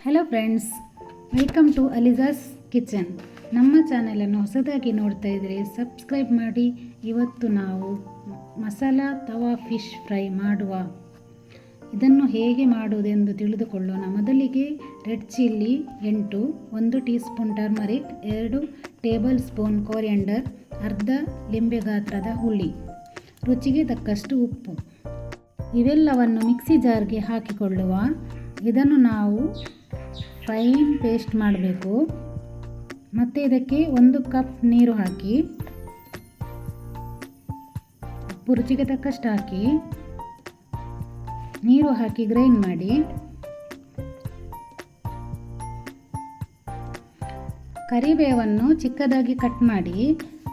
Hello friends, welcome to Aliza's kitchen. ನಮ್ಮ ಚಾನಲನ್ನು ಹೊಸದಾಗಿ ನೋಡ್ತಾ ಇದ್ದರೆ ಸಬ್ಸ್ಕ್ರೈಬ್ ಮಾಡಿ. ಇವತ್ತು ನಾವು ಮಸಾಲಾ ತವಾ ಫಿಶ್ ಫ್ರೈ ಮಾಡುವ. ಇದನ್ನು ಹೇಗೆ ಮಾಡುವುದೆಂದು ತಿಳಿದುಕೊಳ್ಳೋಣ. ಮೊದಲಿಗೆ red chilli 8, 1 tea spoon turmeric, 2 table spoon coriander, ಅರ್ಧ ಲಿಂಬೆ ಗಾತ್ರದ ಹುಳಿ, ರುಚಿಗೆ ತಕ್ಕಷ್ಟು ಉಪ್ಪು. ಇವೆಲ್ಲವನ್ನು ಮಿಕ್ಸಿ ಜಾರ್ಗೆ ಹಾಕಿಕೊಳ್ಳುವ. ಇದನ್ನು ನಾವು ಫೈನ್ ಪೇಸ್ಟ್ ಮಾಡಬೇಕು. ಮತ್ತು ಇದಕ್ಕೆ 1 ಕಪ್ ನೀರು ಹಾಕಿ, ಉಪ್ಪು ರುಚಿಗೆ ತಕ್ಕಷ್ಟು ಹಾಕಿ, ನೀರು ಹಾಕಿ ಗ್ರೈಂಡ್ ಮಾಡಿ. ಕರಿಬೇವನ್ನು ಚಿಕ್ಕದಾಗಿ ಕಟ್ ಮಾಡಿ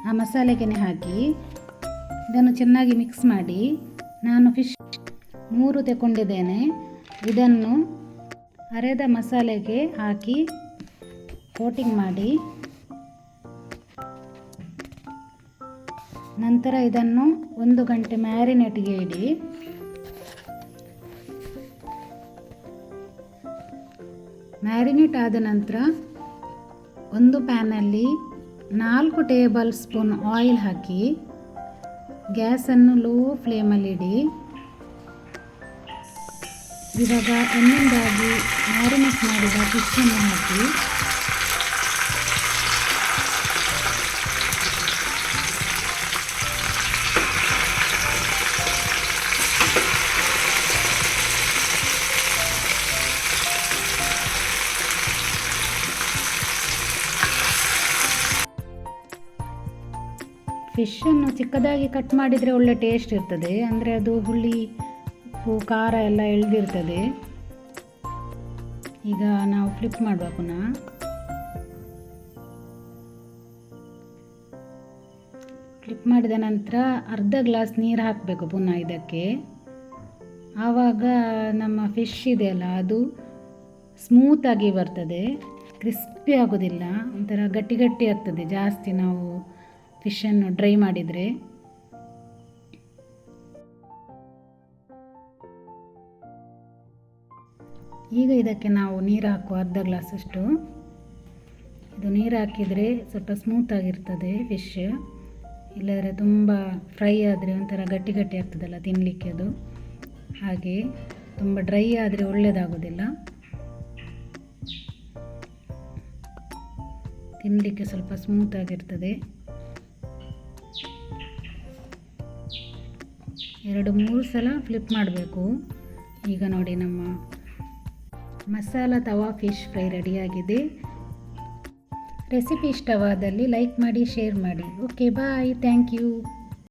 ಆ ಮಸಾಲೆಗೆ ಹಾಕಿ ಇದನ್ನು ಚೆನ್ನಾಗಿ ಮಿಕ್ಸ್ ಮಾಡಿ. ನಾನು ಫಿಶ್ 3 ತಗೊಂಡಿದ್ದೇನೆ. ಇದನ್ನು ಅರೆದ ಮಸಾಲೆಗೆ ಹಾಕಿ ಕೋಟಿಂಗ್ ಮಾಡಿ, ನಂತರ ಇದನ್ನು 1 ಗಂಟೆ ಮ್ಯಾರಿನೇಟ್ಗೆ ಇಡಿ. ಮ್ಯಾರಿನೇಟ್ ಆದ ನಂತರ ಒಂದು ಪ್ಯಾನಲ್ಲಿ 4 ಟೇಬಲ್ ಸ್ಪೂನ್ ಆಯಿಲ್ ಹಾಕಿ ಗ್ಯಾಸನ್ನು ಲೋ ಫ್ಲೇಮಲ್ಲಿಡಿ. ಇವಾಗ ಒಂದೊಂದಾಗಿ ಮ್ಯಾರಿನೇಟ್ ಮಾಡಿದ ಫಿಶನ್ನು ಹಾಕಿ ಫಿಶನ್ನು ಚಿಕ್ಕದಾಗಿ ಕಟ್ ಮಾಡಿದರೆ ಒಳ್ಳೆ ಟೇಸ್ಟ್ ಇರ್ತದೆ. ಅಂದರೆ ಅದು ಹುಳಿ, ಉಪ್ಪು, ಖಾರ ಎಲ್ಲ ಎಳೆದಿರ್ತದೆ. ಈಗ ನಾವು ಫ್ಲಿಪ್ ಮಾಡುವ. ಪುನಃ ಫ್ಲಿಪ್ ಮಾಡಿದ ನಂತರ ಅರ್ಧ ಗ್ಲಾಸ್ ನೀರು ಹಾಕಬೇಕು ಪುನಃ ಇದಕ್ಕೆ. ಆವಾಗ ನಮ್ಮ ಫಿಶ್ ಇದೆಯಲ್ಲ ಅದು ಸ್ಮೂತಾಗಿ ಬರ್ತದೆ, ಕ್ರಿಸ್ಪಿ ಆಗೋದಿಲ್ಲ, ಒಂಥರ ಗಟ್ಟಿ ಗಟ್ಟಿ ಆಗ್ತದೆ ಜಾಸ್ತಿ ನಾವು ಫಿಶನ್ನು ಡ್ರೈ ಮಾಡಿದರೆ. ಈಗ ಇದಕ್ಕೆ ನಾವು ನೀರು ಹಾಕುವ, ಅರ್ಧ ಗ್ಲಾಸಷ್ಟು. ಇದು ನೀರು ಹಾಕಿದರೆ ಸ್ವಲ್ಪ ಸ್ಮೂತಾಗಿರ್ತದೆ ಫಿಶ್. ಇಲ್ಲದ್ರೆ ತುಂಬ ಫ್ರೈ ಆದರೆ ಒಂಥರ ಗಟ್ಟಿ ಗಟ್ಟಿ ಆಗ್ತದಲ್ಲ ತಿನ್ನಲಿಕ್ಕೆ ಅದು. ಹಾಗೆ ತುಂಬ ಡ್ರೈ ಆದರೆ ಒಳ್ಳೆಯದಾಗೋದಿಲ್ಲ, ತಿನ್ನಲಿಕ್ಕೆ ಸ್ವಲ್ಪ ಸ್ಮೂತಾಗಿರ್ತದೆ. 2-3 ಸಲ ಫ್ಲಿಪ್ ಮಾಡಬೇಕು. ಈಗ ನೋಡಿ ನಮ್ಮ ಮಸಾಲಾ ತವಾ ಫಿಶ್ ಫ್ರೈ ರೆಡಿಯಾಗಿದೆ. ರೆಸಿಪಿ ಇಷ್ಟವಾದಲ್ಲಿ ಲೈಕ್ ಮಾಡಿ, ಶೇರ್ ಮಾಡಿ. Okay, bye, thank you.